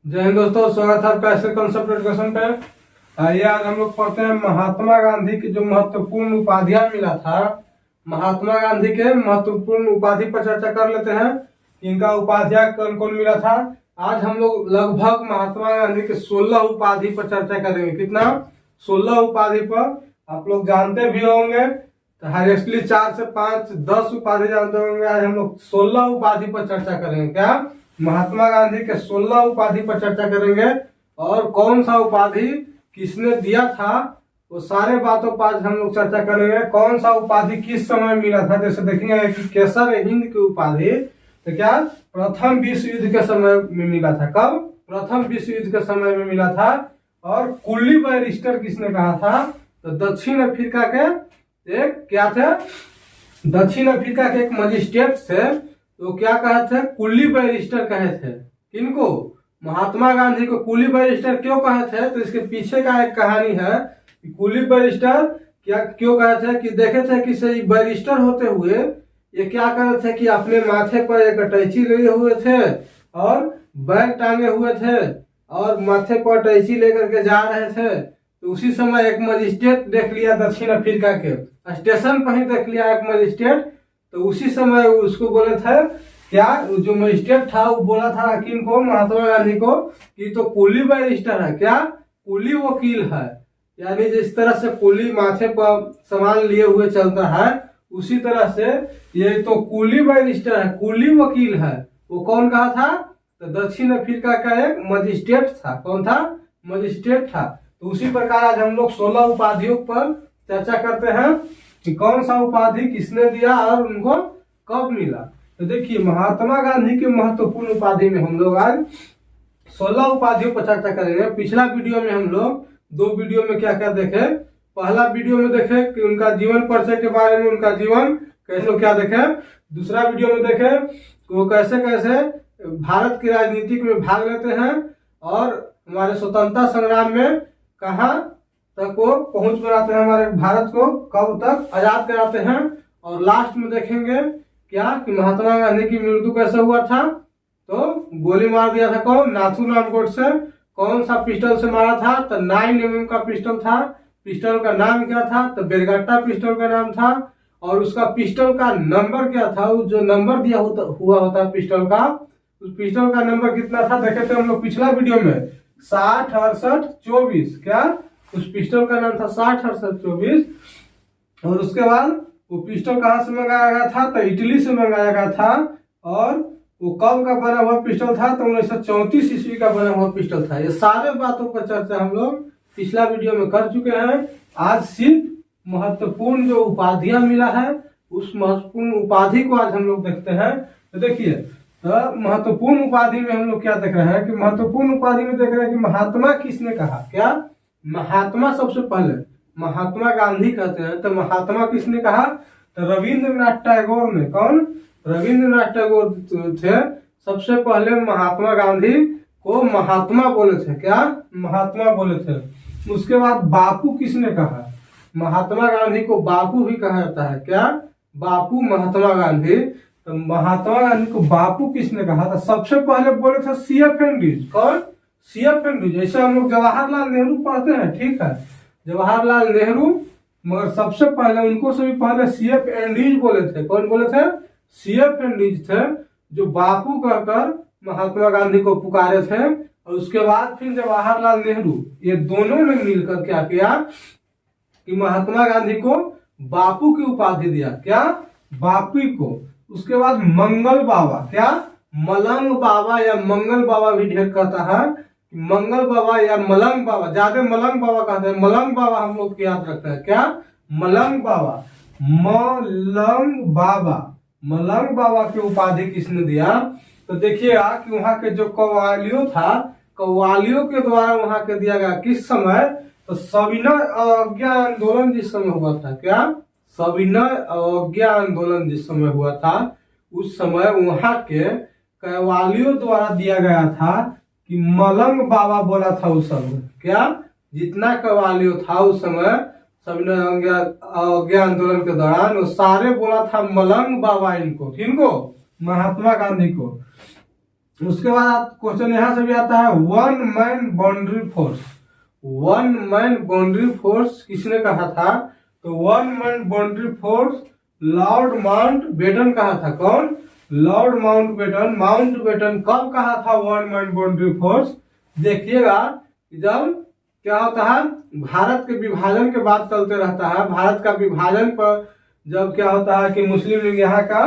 जय हिंद दोस्तों, स्वागत है आपका ऐसे कॉन्सेप्ट एजुकेशन पे। आइए आज हम लोग पढ़ते हैं महात्मा गांधी की जो महत्वपूर्ण उपाधियां मिला था। महात्मा गांधी के महत्वपूर्ण उपाधि पर चर्चा कर लेते हैं। इनका उपाधियां कौन कौन मिला था। आज हम लोग लगभग महात्मा गांधी के 16 उपाधि पर चर्चा करेंगे। कितना? 16 उपाधि पर। आप लोग जानते भी होंगे तो हाईएस्टली 4 से 5 10 उपाधि जानते होंगे। आज हम लोग 16 उपाधि पर चर्चा करेंगे। क्या? महात्मा गांधी के 16 उपाधि पर चर्चा करेंगे और कौन सा उपाधि किसने दिया था वो सारे बातों पर आज हम लोग चर्चा करेंगे। कौन सा उपाधि किस समय मिला था, जैसे देखेंगे कि केसर हिंद की उपाधि तो क्या प्रथम विश्व युद्ध के समय में मिला था। कब? प्रथम विश्व युद्ध के समय में मिला था। और कुली बैरिस्टर किसने कहा था? तो दक्षिण अफ्रीका के एक क्या थे, दक्षिण अफ्रीका के एक मजिस्ट्रेट थे, तो क्या कहे थे? कुली बैरिस्टर कहे थे। किनको? महात्मा गांधी को कुली बैरिस्टर क्यों कहे थे? तो इसके पीछे का एक कहानी है कि कुली बैरिस्टर क्या क्यों कहे थे कि देखे थे कि सही बैरिस्टर होते हुए ये क्या करे थे कि अपने माथे पर एक अटैची लिए हुए थे और बैग टांगे हुए थे और माथे पर अटैची लेकर के जा रहे थे। तो उसी समय एक मजिस्ट्रेट देख लिया दक्षिण अफ्रीका के स्टेशन पर ही देख लिया एक मजिस्ट्रेट। तो उसी समय उसको बोले थे क्या, जो मजिस्ट्रेट था वो बोला था किनको? महात्मा गांधी को कि तो कुली बैरिस्टर है। क्या? कुली वकील है। यानी जिस तरह से कुली माथे पर सामान लिए हुए चलता है उसी तरह से ये तो कुली बैरिस्टर है, कुली वकील है। वो कौन कहा था? तो दक्षिण अफ्रीका का एक मजिस्ट्रेट था। कौन था? मजिस्ट्रेट था। तो उसी प्रकार आज हम लोग 16 उपाधियों पर चर्चा करते हैं कि कौन सा उपाधि किसने दिया और उनको कब मिला। तो देखिए महात्मा गांधी के महत्वपूर्ण उपाधि में हम लोग आज 16 उपाधियों पर चर्चा करेंगे। पिछला वीडियो में हम लोग 2 वीडियो में क्या क्या देखे। पहला वीडियो में देखे कि उनका जीवन परिचय के बारे में, उनका जीवन कैसे लोग क्या देखे। दूसरा वीडियो में देखे कि वो कैसे कैसे भारत की राजनीति में भाग लेते हैं और हमारे स्वतंत्रता संग्राम में कहाँ तक वो पहुंच बनाते हैं, हमारे भारत को कब तक आजाद कराते हैं। और लास्ट में देखेंगे क्या कि महात्मा गांधी की मृत्यु कैसे हुआ था। तो गोली मार दिया था कौन? नाथूराम गोडसे। कौन सा पिस्टल से मारा था? तो 9mm का पिस्टल था। पिस्टल का नाम क्या था? तो बेरगट्टा पिस्टल का नाम था। और उसका पिस्टल का नंबर क्या था? जो नंबर दिया हुआ होता पिस्टल का, उस पिस्टल का नंबर कितना था देखे थे हम लोग पिछला वीडियो में, 60 68 24। क्या? उस पिस्टल का नाम था 60 68 24। और उसके बाद वो पिस्टल कहाँ से मंगाया गया था? तो इटली से मंगाया गया था। और वो कब का बना हुआ पिस्टल था? तो 1934 ईस्वी का बना हुआ पिस्टल था। ये सारे बातों पर चर्चा हम लोग पिछला वीडियो में कर चुके हैं। आज सिर्फ महत्वपूर्ण जो उपाधियां मिला है उस महत्वपूर्ण उपाधि को आज हम लोग देखते हैं। तो देखिए तो महत्वपूर्ण उपाधि में हम लोग क्या देख रहे हैं कि महत्वपूर्ण उपाधि में देख रहे हैं कि महात्मा किसने कहा। क्या? महात्मा सबसे पहले महात्मा गांधी कहते हैं तो महात्मा किसने कहा? तो रविंद्रनाथ टैगोर ने। कौन? रविंद्रनाथ टैगोर थे सबसे पहले महात्मा गांधी को महात्मा बोले थे। क्या? महात्मा बोले थे। उसके बाद बापू किसने कहा? महात्मा गांधी को बापू भी कहा जाता है। क्या? बापू महात्मा गांधी। तो महात्मा गांधी को बापू किसने कहा था? सबसे पहले बोले थे CF एंड्रीज। कौन? CF Andries. जैसे हम लोग जवाहरलाल नेहरू पढ़ते हैं, ठीक है, जवाहरलाल नेहरू, मगर सबसे पहले उनको से भी पहले CF एंड्रीज बोले थे। कौन बोले थे? CF एंड्रीज थे, जो बापू कहकर महात्मा गांधी को पुकारे थे। और उसके बाद फिर जवाहरलाल नेहरू, ये दोनों ने मिलकर क्या किया कि महात्मा गांधी को बापू की उपाधि दिया। क्या? बापू को। उसके बाद मंगल बाबा। क्या? मलंग बाबा या मंगल बाबा भी ढेर कहता है। मंगल बाबा या मलंग बाबा, ज्यादा मलंग बाबा कहते हैं। मलंग बाबा हम लोग याद रखते हैं। क्या? मलंग बाबा। मलंग बाबा, मलंग बाबा की उपाधि किसने दिया? तो देखिएगा कि वहां के जो कव्वालियों था, कव्वालियों के द्वारा वहां के दिया गया। किस समय? तो सविनय अवज्ञा आंदोलन जिस समय हुआ था। क्या? सविनय अवज्ञा आंदोलन जिस समय हुआ था उस समय वहां के कव्वालियों द्वारा दिया गया था कि मलंग बाबा बोला था उस समय। क्या? जितना कव्वालियों था उस समय सविनय अवज्ञा आंदोलन के दौरान वो सारे बोला था मलंग बाबा इनको। किनको? महात्मा गांधी को। उसके बाद क्वेश्चन यहां से भी आता है, one man boundary force. One man boundary force किसने कहा था? तो one man boundary force Lord Mountbatten कहा था। कौन? Lord Mountbatten. माउंटबेटन कब कहा था वन मैन बाउंड्री फोर्स? देखिएगा जब क्या होता है, भारत के विभाजन के बाद चलते रहता है। भारत का विभाजन पर जब क्या होता है कि मुस्लिम लीग यहाँ का,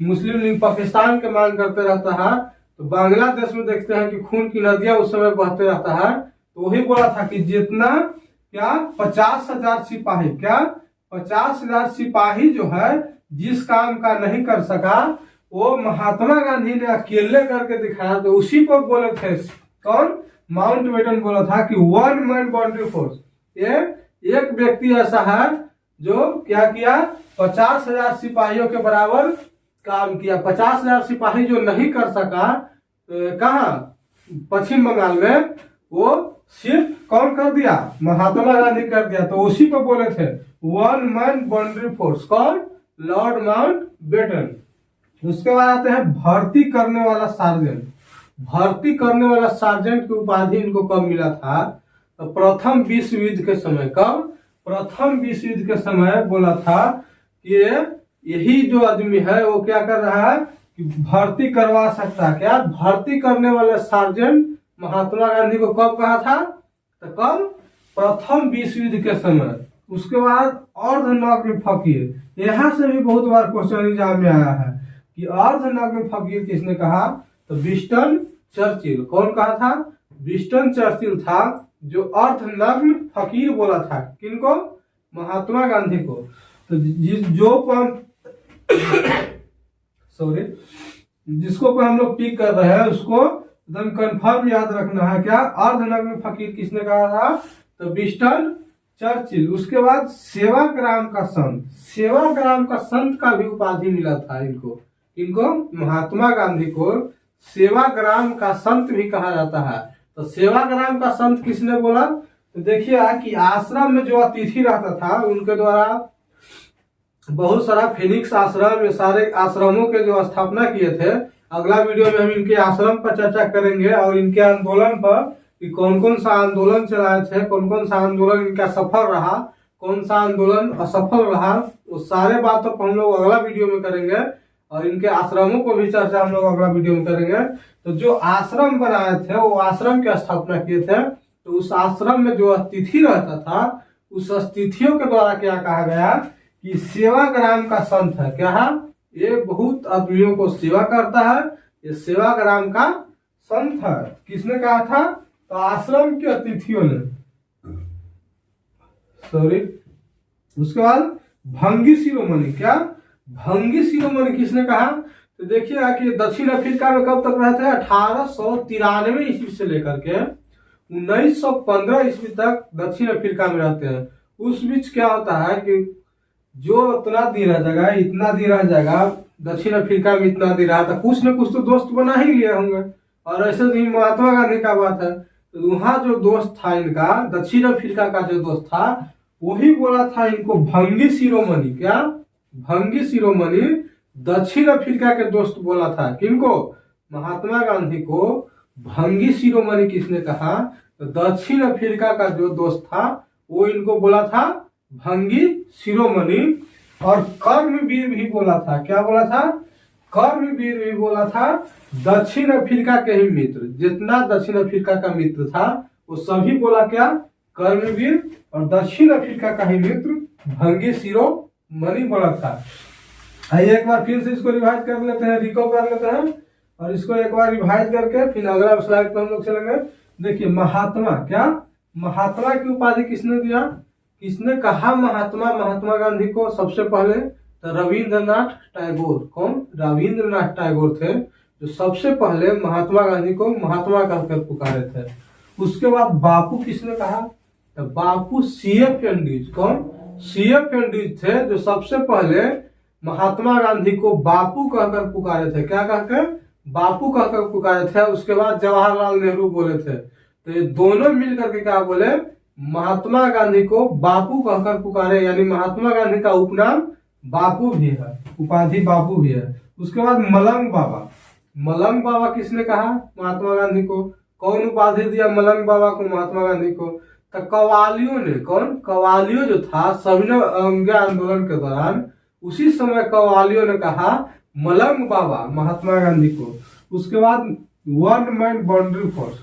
मुस्लिम लीग पाकिस्तान के मांग करते रहता है, तो बांग्लादेश में देखते हैं कि खून की नदियां उस समय बहते रहता है। तो वही बोला था कि जितना क्या 50,000 सिपाही, क्या 50,000 सिपाही जो है जिस काम का नहीं कर सका, वो महात्मा गांधी ने अकेले करके दिखाया। तो उसी को बोले थे कौन? माउंटबेटन बोला था कि वन मैन बाउंड्री फोर्स, ये एक व्यक्ति ऐसा है जो क्या किया, 50,000 सिपाहियों के बराबर काम किया। 50,000 सिपाही जो नहीं कर सका कहाँ, पश्चिम बंगाल में, वो सिर्फ कौन कर दिया? महात्मा गांधी कर दिया। तो उसी को बोले थे वन मैन बाउंड्री फोर्स। कौन? Lord Mountbatten. उसके बाद आते हैं भर्ती करने वाला सार्जेंट। भर्ती करने वाला सार्जेंट की उपाधि इनको कब मिला था? तो प्रथम विश्व युद्ध के समय। कब? प्रथम विश्व युद्ध के समय बोला था कि यही जो आदमी है वो क्या कर रहा है कि भर्ती करवा सकता है। क्या? भर्ती करने वाले सार्जेंट महात्मा गांधी को कब कहा था? तो कब? प्रथम विश्व युद्ध के समय। उसके बाद अर्धनग्न फकीर, यहाँ से भी बहुत बार क्वेश्चन एग्जाम में आया है कि अर्धनग्न फकीर किसने कहा? तो विंस्टन चर्चिल। कौन कहा था? विंस्टन चर्चिल था जो अर्धनग्न फकीर बोला था। किनको? महात्मा गांधी को। तो सॉरी, जिसको हम लोग टिक कर रहे हैं उसको एकदम कंफर्म याद रखना है। क्या? अर्धनग्न फकीर किसने कहा था? तो विंस्टन चर्चिल। उसके बाद सेवाग्राम का संत। सेवाग्राम का संत का भी उपाधि मिला था इनको। इनको महात्मा गांधी को सेवाग्राम का संत भी कहा जाता है। तो सेवाग्राम का संत किसने बोला? तो देखिए कि आश्रम में जो अतिथि रहता था उनके द्वारा बहुत सारा फिनिक्स आश्रम, ये सारे आश्रमों के जो स्थापना किए थे। अगला वीडियो में हम इनके आश्रम पर चर्चा करेंगे और इनके आंदोलन पर कि कौन कौन सा आंदोलन चलाए थे, कौन कौन सा आंदोलन इनका सफल रहा, कौन सा आंदोलन असफल रहा। वो सारे बातों पर हम लोग अगला वीडियो में करेंगे और इनके आश्रमों को भी चर्चा हम लोग अगला वीडियो में करेंगे। तो जो आश्रम बनाए थे वो आश्रम की स्थापना किए थे। तो उस आश्रम में जो अतिथि रहता था उस अतिथियों के द्वारा क्या कहा गया कि सेवाग्राम का संत है। क्या है? ये बहुत आदमियों को सेवा करता है, ये सेवाग्राम का संत है। किसने कहा था? तो आश्रम के अतिथियों ने। सॉरी। उसके बाद भंगी शिरोमणि। क्या? भंगी शिरोमणि किसने कहा? तो देखिएगा कि दक्षिण अफ्रीका में कब तक रहे थे? 1893 ईस्वी से लेकर के 1915 ईस्वी तक दक्षिण अफ्रीका में रहते हैं। उस बीच क्या होता है कि जो उतना दिन रह जाएगा, इतना दिन रह जाएगा दक्षिण अफ्रीका में, इतना दिन रहा था, कुछ न कुछ तो दोस्त बना ही लिए होंगे। और ऐसे भी महात्मा गांधी का बात है, तो वहाँ जो दोस्त था इनका, दक्षिण अफ्रीका का जो दोस्त था, वही बोला था इनको भंगी शिरोमणि। क्या? भंगी शिरोमणि दक्षिण अफ्रीका के दोस्त बोला था। किनको? महात्मा गांधी को भंगी शिरोमणि किसने कहा? तो दक्षिण अफ्रीका का जो दोस्त था वो इनको बोला था भंगी शिरोमणि। और कर्मवीर भी बोला था। क्या बोला था? कर्मवीर भी बोला था। दक्षिण अफ्रीका के ही मित्र, जितना दक्षिण अफ्रीका का मित्र था वो सभी बोला क्या? कर्मवीर। और दक्षिण अफ्रीका का ही मित्र भंगी शिरोमणि बोला था। आइए एक बार फिर से इसको रिवाइज कर लेते हैं, रिकॉल कर लेते हैं और इसको एक बार रिवाइज करके फिर अगला स्लाइड पर हम लोग चलेंगे। देखिए महात्मा, क्या महात्मा की उपाधि किसने दिया? किसने कहा महात्मा महात्मा गांधी को? सबसे पहले तो रविंद्रनाथ टैगोर। कौन? रविंद्रनाथ टैगोर थे जो सबसे पहले महात्मा गांधी को महात्मा कहकर पुकारे थे। उसके बाद बापू किसने कहा? तो बापू सीएफ एंड्रीज। कौन? सीएफ एंड्रीज थे जो सबसे पहले महात्मा गांधी को बापू कहकर पुकारे थे। क्या कहकर? बापू कहकर पुकारे थे। उसके बाद जवाहरलाल नेहरू बोले थे। तो ये दोनों मिलकर के क्या बोले? महात्मा गांधी को बापू कहकर पुकारे, यानी महात्मा गांधी का उपनाम बापू भी है, उपाधि बापू भी है। उसके बाद मलंग बाबा। मलंग बाबा किसने कहा महात्मा गांधी को? कौन उपाधि दिया मलंग बाबा को महात्मा गांधी को? तो कवालियों ने, कौन? कवालियों जो था सविनय अवज्ञा आंदोलन के दौरान, उसी समय कवालियों ने कहा मलंग बाबा महात्मा गांधी को। उसके बाद one man boundary force,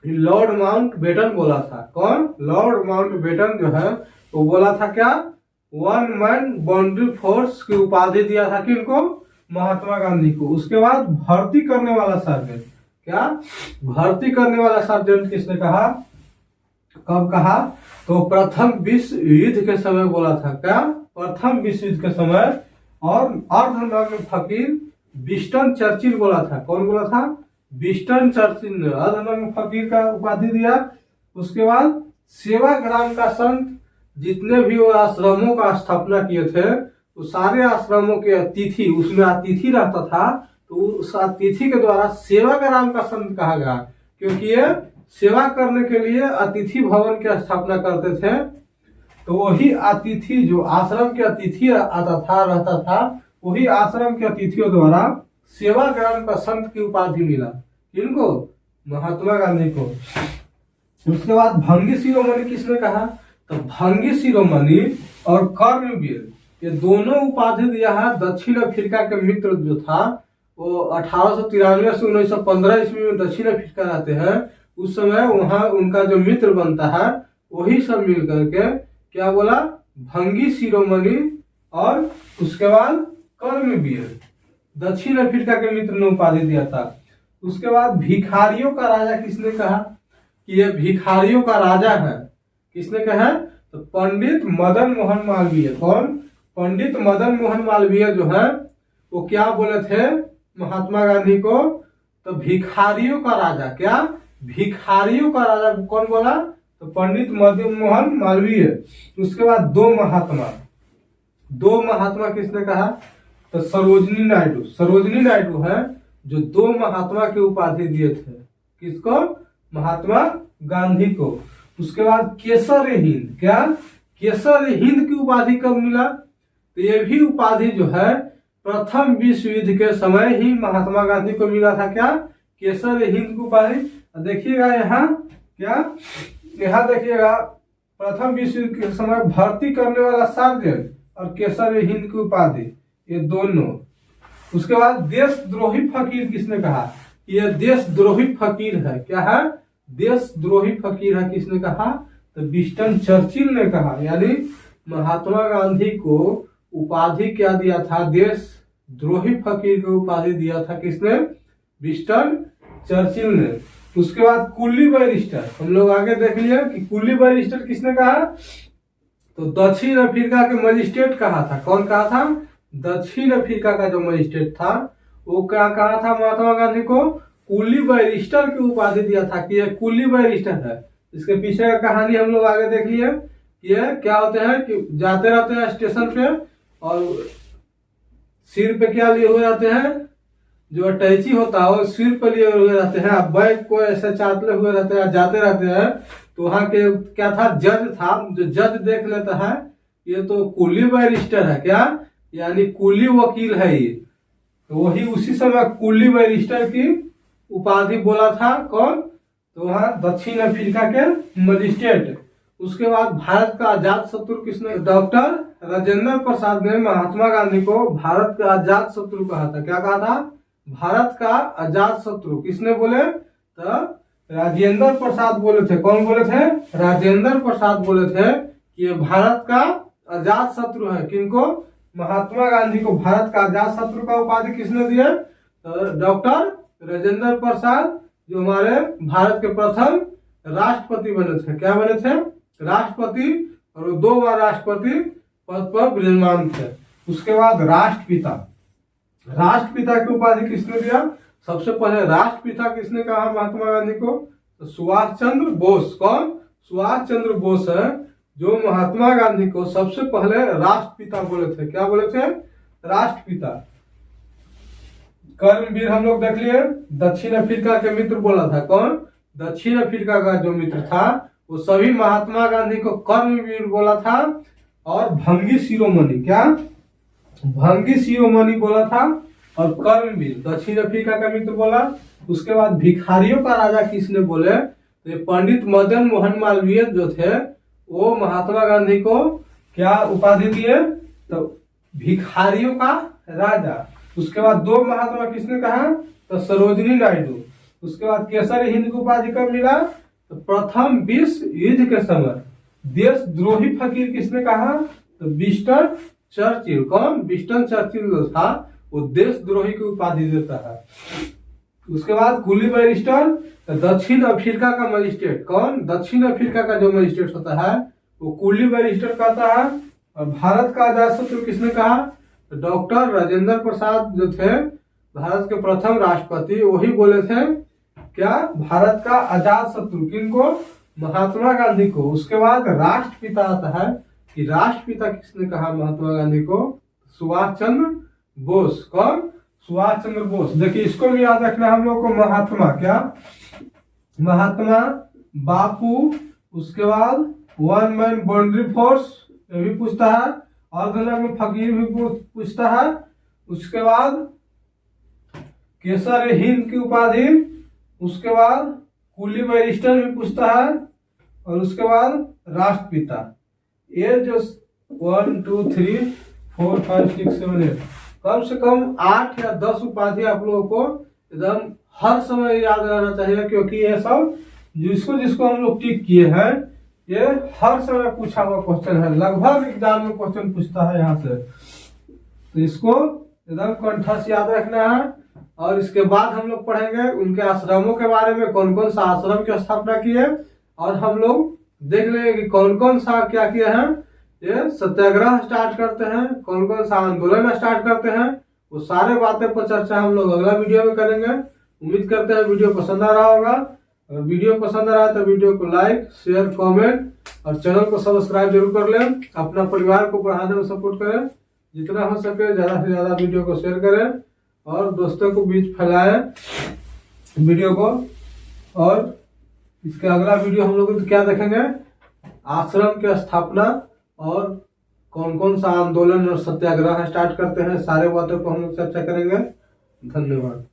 Lord Mountbatten बोला था। कौन? लॉर्ड माउंट बेटन जो है वो बोला था क्या? वन मैन बाउंड्री फोर्स की उपाधि दिया था किनको? महात्मा गांधी को। उसके बाद भर्ती करने वाला सर्जेंट, क्या? भर्ती करने वाला सर्जेंट किसने कहा? कब कहा? तो प्रथम विश्व युद्ध के समय बोला था। क्या? प्रथम विश्व युद्ध के समय। और अर्धनग्न फकीर विंस्टन चर्चिल बोला था। कौन बोला था? विंस्टन चर्चिल ने अर्धनग्न फकीर का उपाधि दिया। उसके बाद सेवाग्राम का संत, जितने भी वो आश्रमों का स्थापना किए थे, तो सारे आश्रमों के अतिथि, उसमें अतिथि रहता था, तो उस अतिथि के द्वारा सेवाग्राम का संत कहा गया, क्योंकि ये सेवा करने के लिए अतिथि भवन की स्थापना करते थे। तो वही अतिथि, जो आश्रम के अतिथि आता था, रहता था, वही आश्रम के अतिथियों द्वारा सेवाग्राम का संत की उपाधि मिला। किनको? महात्मा गांधी को। उसके बाद भंगी शिरोमणि किसने कहा? तो भंगी शिरोमणि और कर्मवीर, ये दोनों उपाधि दिया है दक्षिण अफ्रीका के मित्र जो था, वो 1893 से 1915 ईस्वी में दक्षिण अफ्रीका रहते हैं। उस समय वहां उनका जो मित्र बनता है, वही सब मिल करके क्या बोला? भंगी शिरोमणि और उसके बाद कर्मवीर, दक्षिण अफ्रीका के मित्र ने उपाधि दिया था। उसके बाद भिखारियों का राजा किसने कहा कि ये भिखारियों का राजा है? किसने कहा? तो पंडित मदन मोहन मालवीय। कौन? पंडित मदन मोहन मालवीय जो है वो क्या बोले थे महात्मा गांधी को? तो भिखारियों का राजा। क्या? भिखारियों का राजा कौन बोला? तो पंडित मदन मोहन मालवीय। उसके बाद दो महात्मा किसने कहा? तो सरोजनी नायडू। सरोजनी नायडू है जो दो महात्मा की उपाधि दिए थे। किसको? महात्मा गांधी को। उसके बाद केसर हिंद। क्या? केसर हिंद की उपाधि कब मिला? तो ये भी उपाधि जो है प्रथम विश्व युद्ध के समय ही महात्मा गांधी को मिला था। क्या? केसर हिंद की उपाधि। देखिएगा यहाँ, क्या यहाँ देखिएगा, प्रथम विश्व युद्ध के समय भर्ती करने वाला सर्जेंट और केसर हिंद की उपाधि, ये दोनों। उसके बाद देशद्रोही फकीर किसने कहा? ये देशद्रोही फकीर है। क्या है? देशद्रोही फकीर है। किसने कहा? तो विंस्टन चर्चिल ने कहा। यानी महात्मा गांधी को उपाधि क्या दिया था? देशद्रोही फकीर को उपाधि दिया था। किसने? विंस्टन चर्चिल ने। उसके बाद कुली बैरिस्टर, हम लोग आगे देख लिया कि कुली बैरिस्टर किसने कहा? तो दक्षिण अफ्रीका के मजिस्ट्रेट कहा था। कौन कहा था? दक्षिण अफ्रीका का जो मजिस्ट्रेट था वो क्या कहा था महात्मा गांधी को? कुली बैरिस्टर की उपाधि दिया था कि यह कुली बैरिस्टर है। इसके पीछे का कहानी हम लोग आगे देख लिए। ये क्या होते हैं कि जाते रहते हैं स्टेशन पे और सिर पे क्या लिए हुए रहते हैं? जो अटैची होता है वो सिर पे लिए हुए रहते हैं, बैग को ऐसे चाटले हुए रहते हैं, जाते रहते हैं। तो वहाँ के क्या था? जज था। जो जज देख लेता है ये तो कुली बैरिस्टर है। क्या? यानी कुली वकील है ये। तो वही उसी समय कुली बैरिस्टर की उपाधि बोला था। कौन? तो वहाँ दक्षिण अफ्रीका के मजिस्ट्रेट। उसके बाद भारत का आजाद शत्रु किसने? डॉक्टर राजेंद्र प्रसाद ने महात्मा गांधी को भारत का आजाद शत्रु कहा था। क्या कहा था? भारत का आजाद शत्रु। किसने बोले? तो राजेंद्र प्रसाद बोले थे। कौन बोले थे? राजेंद्र प्रसाद बोले थे कि ये भारत का आजाद शत्रु है। किनको? महात्मा गांधी को भारत का आजाद शत्रु का उपाधि किसने दिया? तो डॉक्टर राजेंद्र प्रसाद, जो हमारे भारत के प्रथम राष्ट्रपति बने थे। क्या बने थे? राष्ट्रपति। और 2 बार राष्ट्रपति पद पर विराजमान थे। उसके बाद राष्ट्रपिता। राष्ट्रपिता की उपाधि किसने दिया? सबसे पहले राष्ट्रपिता किसने कहा महात्मा गांधी को? तो सुभाष चंद्र बोस। कौन? सुभाष चंद्र बोस है जो महात्मा गांधी को सबसे पहले राष्ट्रपिता बोले थे। क्या बोले थे? राष्ट्रपिता। कर्मवीर हम लोग देख लिए, दक्षिण अफ्रीका के मित्र बोला था। कौन? दक्षिण अफ्रीका का जो मित्र था वो सभी महात्मा गांधी को कर्मवीर बोला था। और भंगी शिरोमणि, क्या? भंगी शिरोमणि बोला था। और कर्मवीर। दक्षिण अफ्रीका का मित्र बोला। उसके बाद भिखारियों का राजा किसने बोले, तो ये पंडित मदन मोहन मालवीय जो थे वो महात्मा गांधी को क्या उपाधि दिए, तो भिखारियों का राजा। उसके बाद दो महात्मा किसने कहा, तो सरोजिनी नायडू। उसके बाद केसरी हिंद की उपाधि कब मिला, तो प्रथम विश्व युद्ध के समय। देशद्रोही फकीर किसने कहा, तो विंस्टन चर्चिल। कौन, विंस्टन चर्चिल जो था वो देशद्रोही की उपाधि देता है। उसके बाद कुली बैरिस्टर, तो दक्षिण अफ्रीका का मजिस्ट्रेट। कौन, दक्षिण अफ्रीका का जो मजिस्ट्रेट होता है वो कुली बैरिस्टर कहता है। और भारत का आजाद शत्रु किसने कहा, तो डॉक्टर राजेंद्र प्रसाद जो थे भारत के प्रथम राष्ट्रपति, वही बोले थे क्या, भारत का आजाद शत्रु किनको, महात्मा गांधी को। उसके बाद राष्ट्रपिता आता है कि राष्ट्रपिता किसने कहा महात्मा गांधी को, सुभाष चंद्र बोस। कौन, सुभाष चंद्र बोस। देखिए इसको भी याद रखना हम लोग को, महात्मा क्या, महात्मा बापू। उसके बाद वन मैन बाउंड्री फोर्स ये भी पूछता है, और में फकीर भी पूछता है। उसके बाद केसर हिंद की उपाधि। उसके बाद कुली बैरिस्टर भी पूछता है। और उसके बाद राष्ट्रपिता। ये जो 1 2 3 4 5 6 7 8 कम से कम 8 या 10 उपाधि आप लोगों को एकदम हर समय याद रहना चाहिए, क्योंकि ये सब जिसको जिसको हम लोग टिक किए हैं ये हर समय पूछा हुआ क्वेश्चन है, लगभग एग्जाम में क्वेश्चन पूछता है यहाँ से। तो इसको एकदम कंठस्थ याद रखना है। और इसके बाद हम लोग पढ़ेंगे उनके आश्रमों के बारे में, कौन कौन सा आश्रम की स्थापना की है, और हम लोग देख लेंगे कि कौन कौन सा क्या किए हैं। ये सत्याग्रह स्टार्ट करते हैं, कौन कौन सा आंदोलन स्टार्ट करते हैं, वो सारे बातें पर चर्चा हम लोग अगला वीडियो में करेंगे। उम्मीद करते हैं वीडियो पसंद आ रहा होगा। अगर वीडियो पसंद आ रहा है तो वीडियो को लाइक शेयर कमेंट और चैनल को सब्सक्राइब जरूर कर लें। अपना परिवार को बढ़ाने में सपोर्ट करें, जितना हो सके ज़्यादा से ज़्यादा वीडियो को शेयर करें और दोस्तों को बीच फैलाएं वीडियो को। और इसके अगला वीडियो हम लोग क्या देखेंगे, आश्रम की स्थापना और कौन कौन सा आंदोलन और सत्याग्रह स्टार्ट करते हैं, सारे बातों को हम लोग चर्चा करेंगे। धन्यवाद।